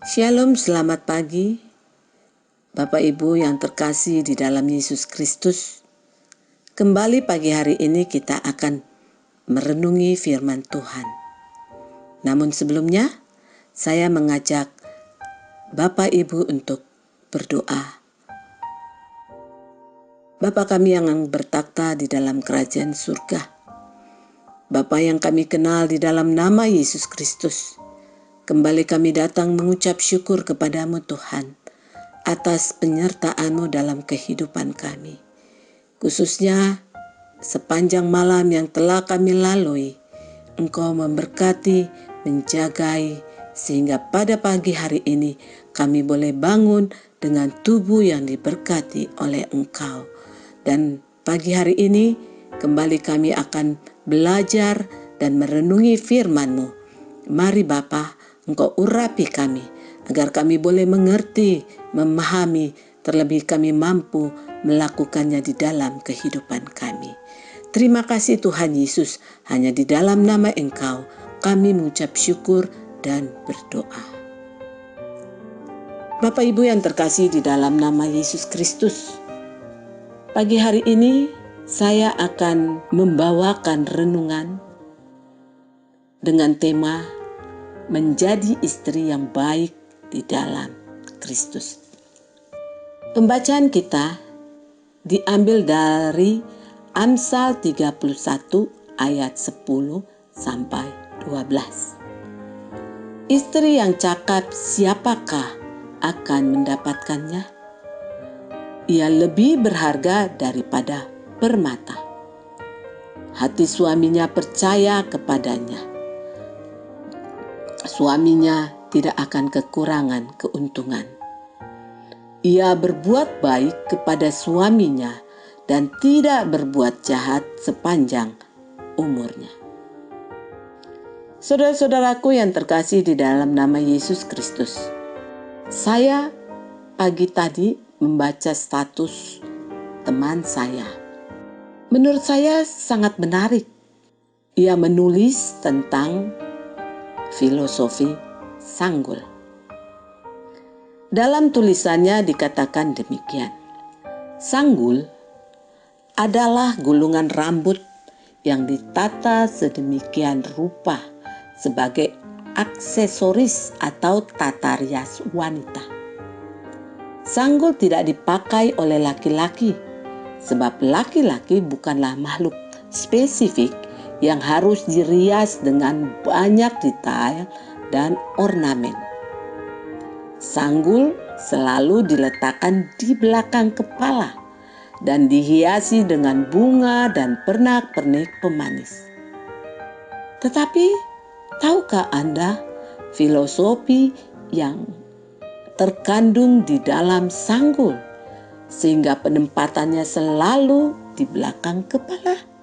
Shalom, selamat pagi Bapak Ibu yang terkasih di dalam Yesus Kristus. Kembali pagi hari ini kita akan merenungi firman Tuhan. Namun sebelumnya, saya mengajak Bapak Ibu untuk berdoa. Bapa kami yang bertakhta di dalam kerajaan surga, Bapa yang kami kenal di dalam nama Yesus Kristus, kembali kami datang mengucap syukur kepadamu Tuhan, atas penyertaan-Mu dalam kehidupan kami. Khususnya sepanjang malam yang telah kami lalui, Engkau memberkati, menjagai, sehingga pada pagi hari ini kami boleh bangun dengan tubuh yang diberkati oleh Engkau. Dan pagi hari ini kembali kami akan belajar dan merenungi firman-Mu. Mari Bapa, Engkau urapi kami, agar kami boleh mengerti, memahami, terlebih kami mampu melakukannya di dalam kehidupan kami. Terima kasih Tuhan Yesus, hanya di dalam nama Engkau kami mengucap syukur dan berdoa. Bapak Ibu yang terkasih di dalam nama Yesus Kristus, pagi hari ini saya akan membawakan renungan dengan tema menjadi istri yang baik di dalam Kristus. Pembacaan kita diambil dari Amsal 31 ayat 10 sampai 12. Istri yang cakap siapakah akan mendapatkannya? Ia lebih berharga daripada permata. Hati suaminya percaya kepadanya. Suaminya tidak akan kekurangan keuntungan. Ia berbuat baik kepada suaminya dan tidak berbuat jahat sepanjang umurnya. Saudara-saudaraku yang terkasih di dalam nama Yesus Kristus, saya pagi tadi membaca status teman saya. Menurut saya sangat menarik. Ia menulis tentang filosofi sanggul. Dalam tulisannya dikatakan demikian. Sanggul adalah gulungan rambut yang ditata sedemikian rupa sebagai aksesoris atau tata rias wanita. Sanggul tidak dipakai oleh laki-laki, sebab laki-laki bukanlah makhluk spesifik yang harus dirias dengan banyak detail dan ornamen. Sanggul selalu diletakkan di belakang kepala dan dihiasi dengan bunga dan pernak-pernik pemanis. Tetapi, tahukah Anda filosofi yang terkandung di dalam sanggul sehingga penempatannya selalu di belakang kepala?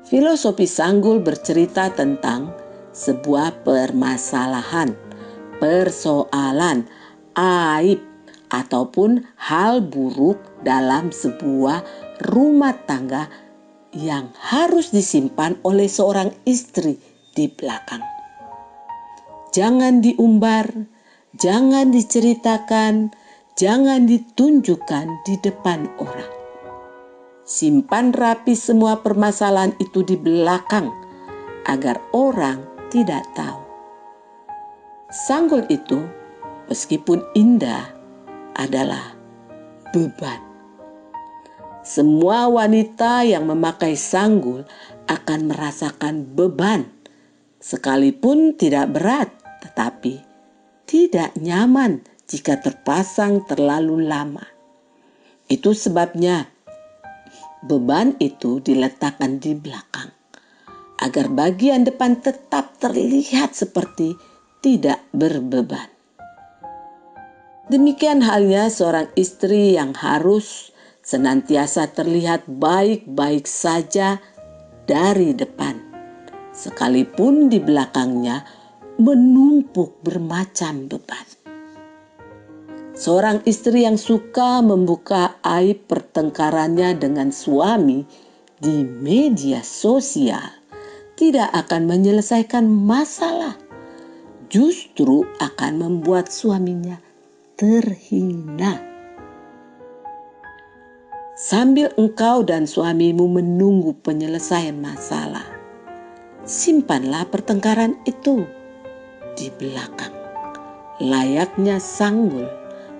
Filosofi sanggul bercerita tentang sebuah permasalahan, persoalan, aib, ataupun hal buruk dalam sebuah rumah tangga yang harus disimpan oleh seorang istri di belakang. Jangan diumbar, jangan diceritakan, jangan ditunjukkan di depan orang. Simpan rapi semua permasalahan itu di belakang agar orang tidak tahu. Sanggul itu, meskipun indah, adalah beban. Semua wanita yang memakai sanggul akan merasakan beban, sekalipun tidak berat, tetapi tidak nyaman jika terpasang terlalu lama. Itu sebabnya beban itu diletakkan di belakang, agar bagian depan tetap terlihat seperti tidak berbeban. Demikian halnya seorang istri yang harus senantiasa terlihat baik-baik saja dari depan, sekalipun di belakangnya menumpuk bermacam beban. Seorang istri yang suka membuka aib pertengkarannya dengan suami di media sosial tidak akan menyelesaikan masalah. justru akan membuat suaminya terhina. Sambil engkau dan suamimu menunggu penyelesaian masalah, simpanlah pertengkaran itu di belakang, layaknya sanggul,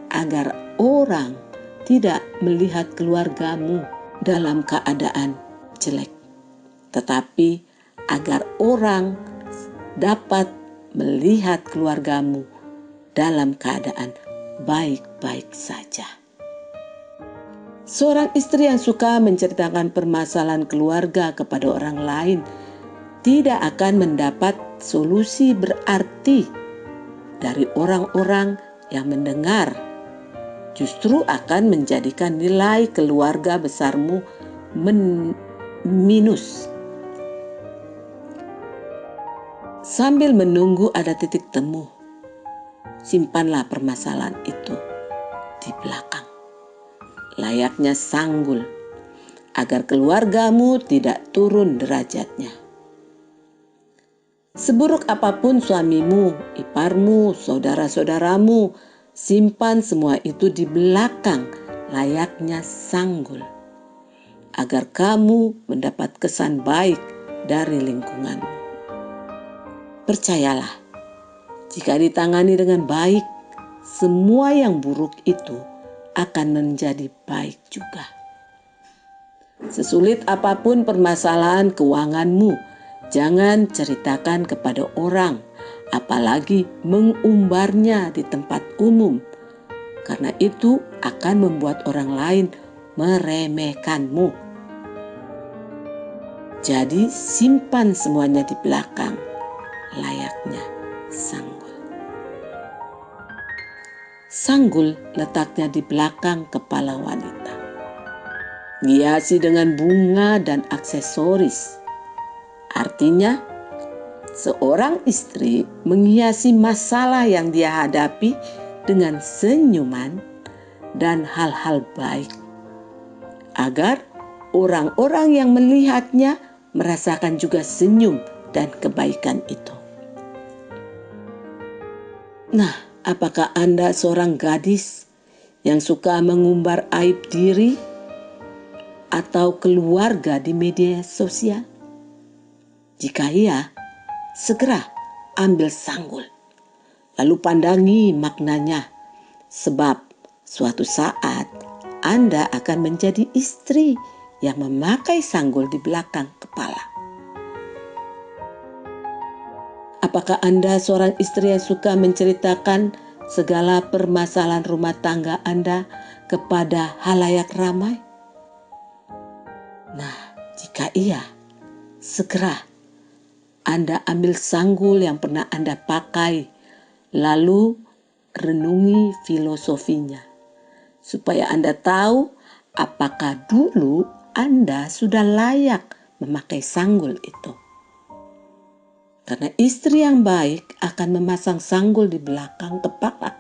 agar orang tidak melihat keluargamu dalam keadaan jelek, tetapi agar orang dapat melihat keluargamu dalam keadaan baik-baik saja. Seorang istri yang suka menceritakan permasalahan keluarga kepada orang lain tidak akan mendapat solusi berarti dari orang-orang yang mendengar. Justru akan menjadikan nilai keluarga besarmu minus. Sambil menunggu ada titik temu, simpanlah permasalahan itu di belakang, layaknya sanggul, agar keluargamu tidak turun derajatnya. Seburuk apapun suamimu, iparmu, saudara-saudaramu, simpan semua itu di belakang, layaknya sanggul, agar kamu mendapat kesan baik dari lingkunganmu. Percayalah, jika ditangani dengan baik, semua yang buruk itu akan menjadi baik juga. Sesulit apapun permasalahan keuanganmu, jangan ceritakan kepada orang, apalagi mengumbarnya di tempat umum, karena itu akan membuat orang lain meremehkanmu. Jadi simpan semuanya di belakang, layaknya sanggul. Sanggul letaknya di belakang kepala wanita, dihiasi dengan bunga dan aksesoris. Artinya, seorang istri menghiasi masalah yang dia hadapi dengan senyuman dan hal-hal baik, agar orang-orang yang melihatnya merasakan juga senyum dan kebaikan itu. Nah, apakah Anda seorang gadis yang suka mengumbar aib diri atau keluarga di media sosial? Jika iya, segera ambil sanggul, lalu pandangi maknanya, sebab suatu saat Anda akan menjadi istri yang memakai sanggul di belakang kepala. Apakah Anda seorang istri yang suka menceritakan segala permasalahan rumah tangga Anda kepada halayak ramai? Nah, jika iya, segera Anda ambil sanggul yang pernah Anda pakai, lalu renungi filosofinya, supaya Anda tahu apakah dulu Anda sudah layak memakai sanggul itu. Karena istri yang baik akan memasang sanggul di belakang kepala,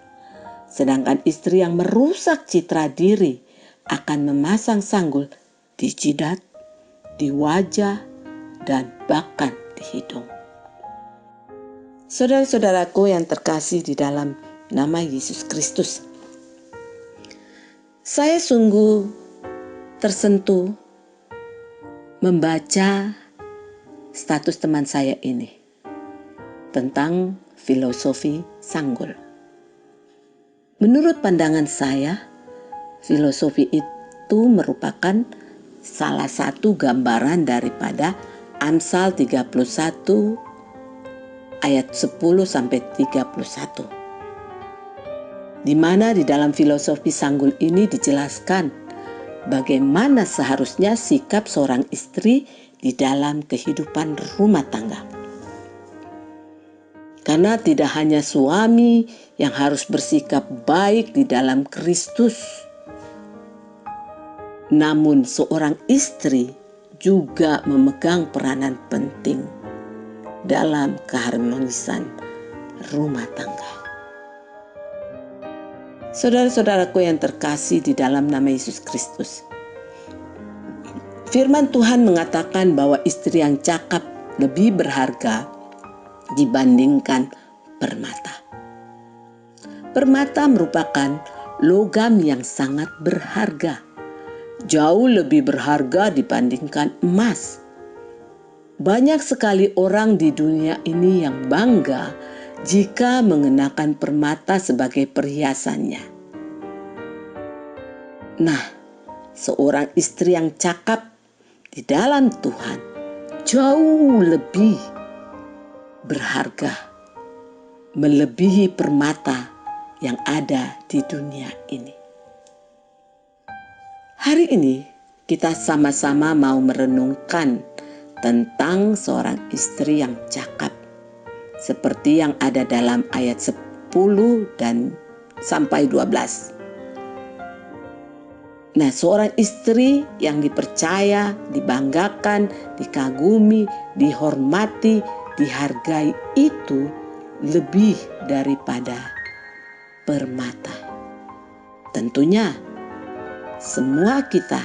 sedangkan istri yang merusak citra diri akan memasang sanggul di jidat, di wajah, dan bahkan di hidung. Saudara-saudaraku yang terkasih di dalam nama Yesus Kristus, saya sungguh tersentuh membaca status teman saya ini tentang filosofi sanggul. Menurut pandangan saya, filosofi itu merupakan salah satu gambaran daripada Amsal 31 ayat 10 sampai 31. Di mana di dalam filosofi sanggul ini dijelaskan bagaimana seharusnya sikap seorang istri di dalam kehidupan rumah tangga. Karena tidak hanya suami yang harus bersikap baik di dalam Kristus, namun seorang istri juga memegang peranan penting dalam keharmonisan rumah tangga. Saudara-saudaraku yang terkasih di dalam nama Yesus Kristus, firman Tuhan mengatakan bahwa istri yang cakap lebih berharga dibandingkan permata. Permata merupakan logam yang sangat berharga, jauh lebih berharga dibandingkan emas. Banyak sekali orang di dunia ini yang bangga jika mengenakan permata sebagai perhiasannya. Nah, seorang istri yang cakap di dalam Tuhan jauh lebih berharga, melebihi permata yang ada di dunia ini. Hari ini kita sama-sama mau merenungkan tentang seorang istri yang cakap, seperti yang ada dalam ayat 10 dan sampai 12. Nah, seorang istri yang dipercaya, dibanggakan, dikagumi, dihormati, dihargai itu lebih daripada permata. Tentunya semua kita,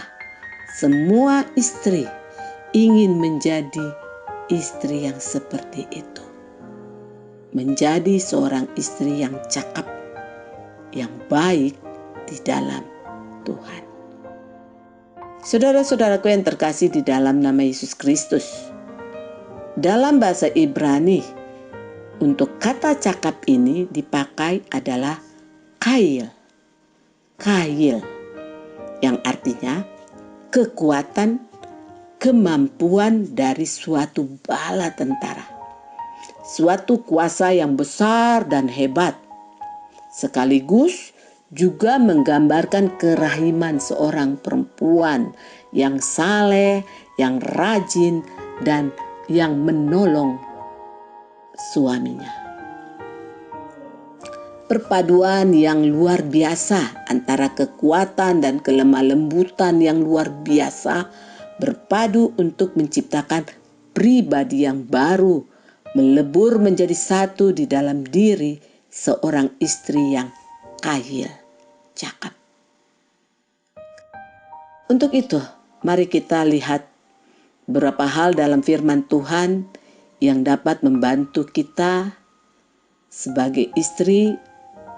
semua istri ingin menjadi istri yang seperti itu. Menjadi seorang istri yang cakap, yang baik di dalam Tuhan. Saudara-saudaraku yang terkasih di dalam nama Yesus Kristus, dalam bahasa Ibrani, untuk kata cakap ini dipakai adalah kail, yang artinya kekuatan, kemampuan dari suatu bala tentara, suatu kuasa yang besar dan hebat, sekaligus juga menggambarkan kerahiman seorang perempuan yang saleh, yang rajin, dan yang menolong suaminya. Perpaduan yang luar biasa antara kekuatan dan kelemah lembutan yang luar biasa berpadu untuk menciptakan pribadi yang baru, melebur menjadi satu di dalam diri seorang istri yang kail, cakap. Untuk itu, mari kita lihat beberapa hal dalam firman Tuhan yang dapat membantu kita sebagai istri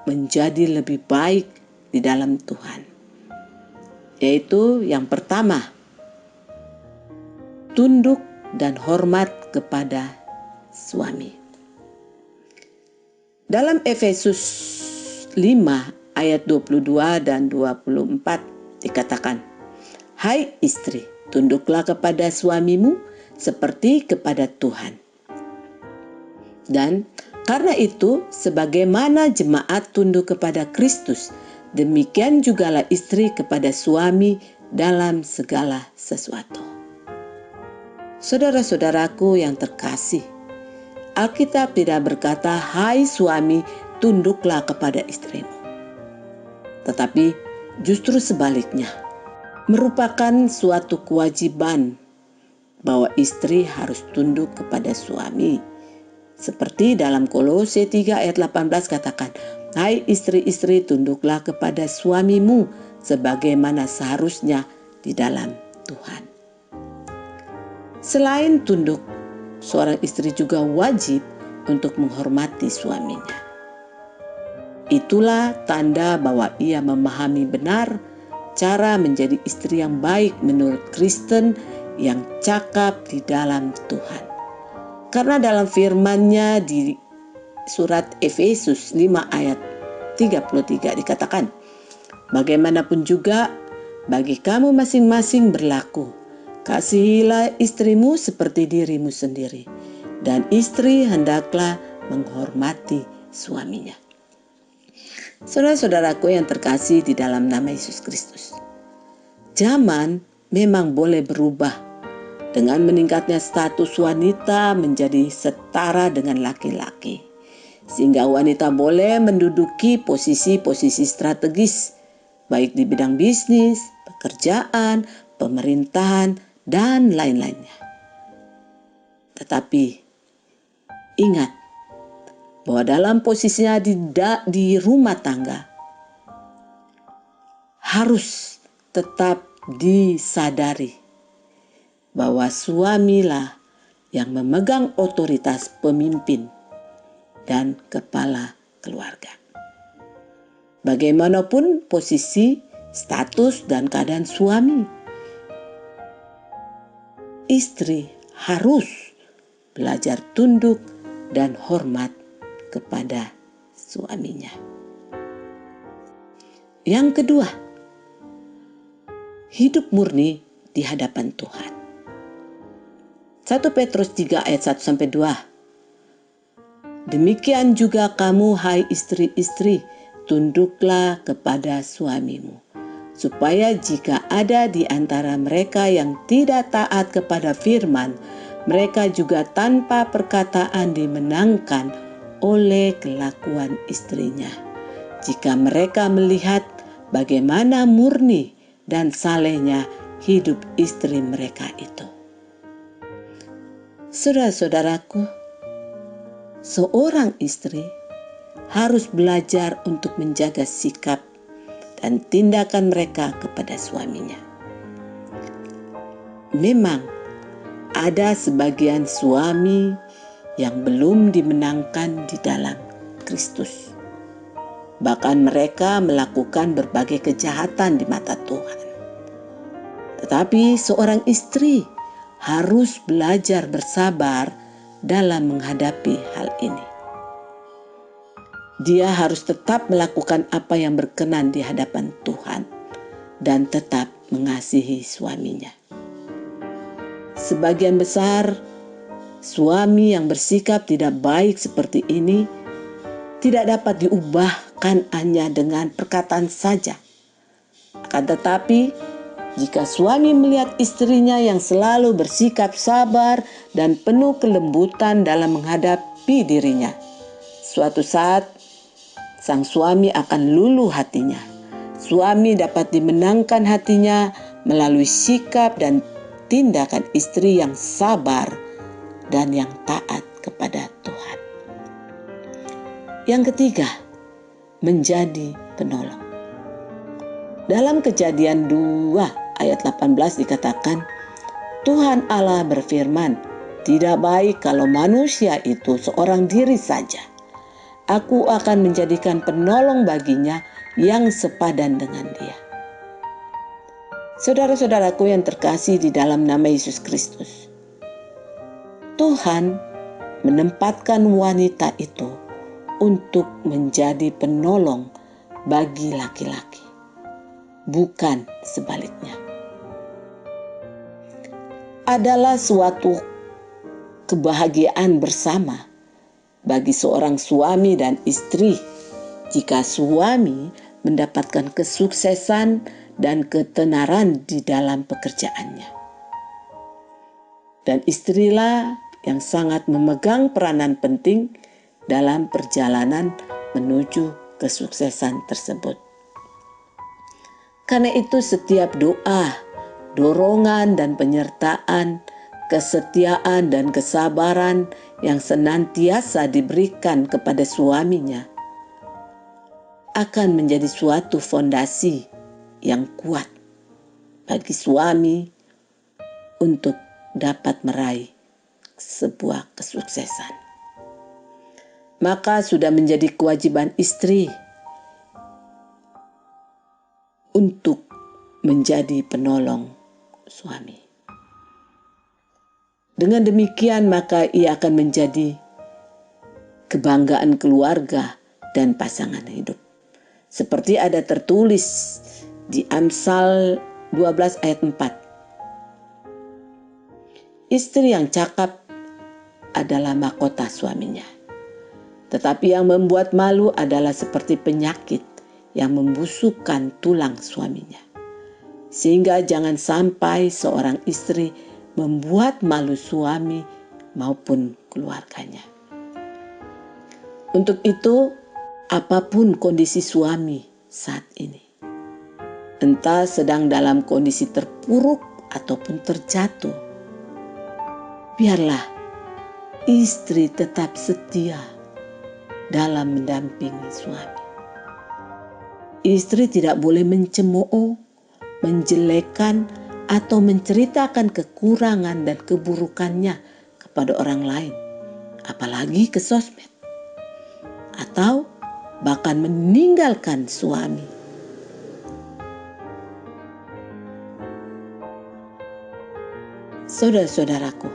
menjadi lebih baik di dalam Tuhan. Yaitu yang pertama, tunduk dan hormat kepada suami. Dalam Efesus 5 ayat 22 dan 24 dikatakan, "Hai istri, tunduklah kepada suamimu seperti kepada Tuhan. Dan karena itu, sebagaimana jemaat tunduk kepada Kristus, demikian jugalah istri kepada suami dalam segala sesuatu." Saudara-saudaraku yang terkasih, Alkitab tidak berkata, "Hai suami, tunduklah kepada istrimu." Tetapi justru sebaliknya, merupakan suatu kewajiban bahwa istri harus tunduk kepada suami. Seperti dalam Kolose 3 ayat 18 katakan, "Hai istri-istri, tunduklah kepada suamimu sebagaimana seharusnya di dalam Tuhan." Selain tunduk, seorang istri juga wajib untuk menghormati suaminya. Itulah tanda bahwa ia memahami benar cara menjadi istri yang baik menurut Kristen yang cakap di dalam Tuhan. Karena dalam firman-Nya di surat Efesus 5 ayat 33 dikatakan, "Bagaimanapun juga bagi kamu masing-masing berlaku, kasihilah istrimu seperti dirimu sendiri, dan istri hendaklah menghormati suaminya." Saudara-saudaraku yang terkasih di dalam nama Yesus Kristus, zaman memang boleh berubah dengan meningkatnya status wanita menjadi setara dengan laki-laki, sehingga wanita boleh menduduki posisi-posisi strategis, baik di bidang bisnis, pekerjaan, pemerintahan, dan lain-lainnya. Tetapi ingat bahwa dalam posisinya di rumah tangga harus tetap disadari bahwa suamilah yang memegang otoritas pemimpin dan kepala keluarga. Bagaimanapun posisi, status, dan keadaan suami, istri harus belajar tunduk dan hormat kepada suaminya. Yang kedua, hidup murni di hadapan Tuhan. 1 Petrus 3 ayat 1-2. Demikian juga kamu, hai istri-istri, tunduklah kepada suamimu, supaya jika ada di antara mereka yang tidak taat kepada firman, mereka juga tanpa perkataan dimenangkan oleh kelakuan istrinya. Jika mereka melihat bagaimana murni dan salehnya hidup istri mereka itu. Saudara-saudaraku, seorang istri harus belajar untuk menjaga sikap dan tindakan mereka kepada suaminya. Memang ada sebagian suami yang belum dimenangkan di dalam Kristus. Bahkan mereka melakukan berbagai kejahatan di mata Tuhan. Tetapi seorang istri harus belajar bersabar dalam menghadapi hal ini. Dia harus tetap melakukan apa yang berkenan di hadapan Tuhan dan tetap mengasihi suaminya. Sebagian besar suami yang bersikap tidak baik seperti ini tidak dapat diubahkan hanya dengan perkataan saja. Akan tetapi, jika suami melihat istrinya yang selalu bersikap sabar dan penuh kelembutan dalam menghadapi dirinya, suatu saat sang suami akan luluh hatinya. Suami dapat dimenangkan hatinya melalui sikap dan tindakan istri yang sabar dan yang taat kepada Tuhan. Yang ketiga, menjadi penolong. Dalam Kejadian 2 ayat 18 dikatakan, Tuhan Allah berfirman, tidak baik kalau manusia itu seorang diri saja. Aku akan menjadikan penolong baginya yang sepadan dengan dia. Saudara-saudaraku yang terkasih di dalam nama Yesus Kristus, Tuhan menempatkan wanita itu untuk menjadi penolong bagi laki-laki, bukan sebaliknya. Adalah suatu kebahagiaan bersama bagi seorang suami dan istri jika suami mendapatkan kesuksesan dan ketenaran di dalam pekerjaannya. Dan istrilah yang sangat memegang peranan penting dalam perjalanan menuju kesuksesan tersebut. Karena itu setiap doa, dorongan dan penyertaan, kesetiaan dan kesabaran yang senantiasa diberikan kepada suaminya akan menjadi suatu fondasi yang kuat bagi suami untuk dapat meraih sebuah kesuksesan. Maka sudah menjadi kewajiban istri untuk menjadi penolong suami. Dengan demikian maka ia akan menjadi kebanggaan keluarga dan pasangan hidup. Seperti ada tertulis di Amsal 12 ayat 4. Istri yang cakap adalah mahkota suaminya. Tetapi yang membuat malu adalah seperti penyakit yang membusukkan tulang suaminya. Sehingga jangan sampai seorang istri membuat malu suami maupun keluarganya. Untuk itu, apapun kondisi suami saat ini, entah sedang dalam kondisi terpuruk ataupun terjatuh, biarlah istri tetap setia dalam mendampingi suami. Istri tidak boleh mencemooh, menjelekkan, atau menceritakan kekurangan dan keburukannya kepada orang lain, apalagi ke sosmed. atau bahkan meninggalkan suami. Saudara-saudaraku,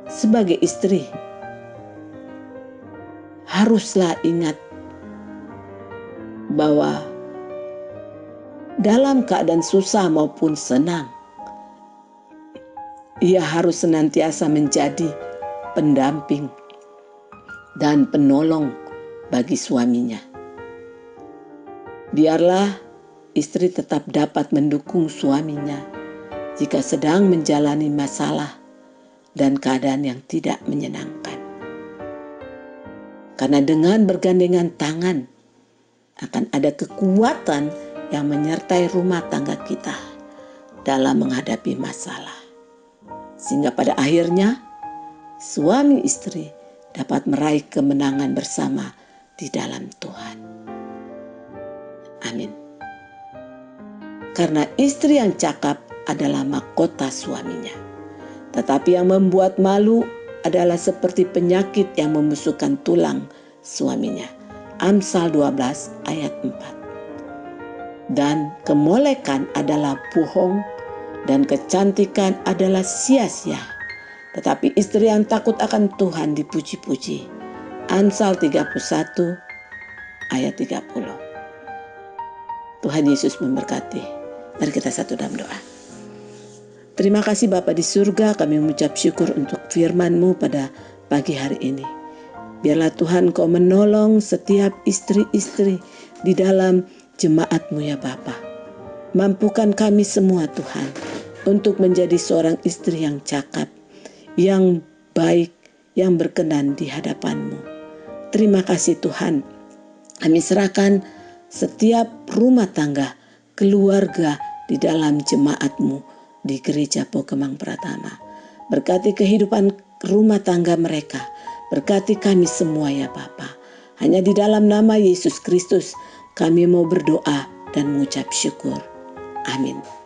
sebagai istri, haruslah ingat bahwa dalam keadaan susah maupun senang, ia harus senantiasa menjadi pendamping dan penolong bagi suaminya. Biarlah istri tetap dapat mendukung suaminya jika sedang menjalani masalah dan keadaan yang tidak menyenangkan. Karena dengan bergandengan tangan akan ada kekuatan yang menyertai rumah tangga kita dalam menghadapi masalah. Sehingga pada akhirnya suami istri dapat meraih kemenangan bersama di dalam Tuhan. Amin. Karena istri yang cakap adalah mahkota suaminya, tetapi yang membuat malu adalah seperti penyakit yang membusukkan tulang suaminya. Amsal 12 ayat 4. Dan kemolekan adalah bohong dan kecantikan adalah sia-sia. Tetapi istri yang takut akan Tuhan dipuji-puji. Amsal 31 ayat 30. Tuhan Yesus memberkati. Mari kita satu dalam doa. Terima kasih Bapa di surga, kami mengucap syukur untuk firman-Mu pada pagi hari ini. Biarlah Tuhan Kau menolong setiap istri-istri di dalam jemaat-Mu ya Bapa. Mampukan kami semua Tuhan untuk menjadi seorang istri yang cakap, yang baik, yang berkenan di hadapan-Mu. Terima kasih Tuhan. Kami serahkan setiap rumah tangga, keluarga di dalam jemaat-Mu di Gereja Pokemang Pratama. Berkati kehidupan rumah tangga mereka. Berkati kami semua ya Bapa. Hanya di dalam nama Yesus Kristus kami mau berdoa dan mengucap syukur. Amin.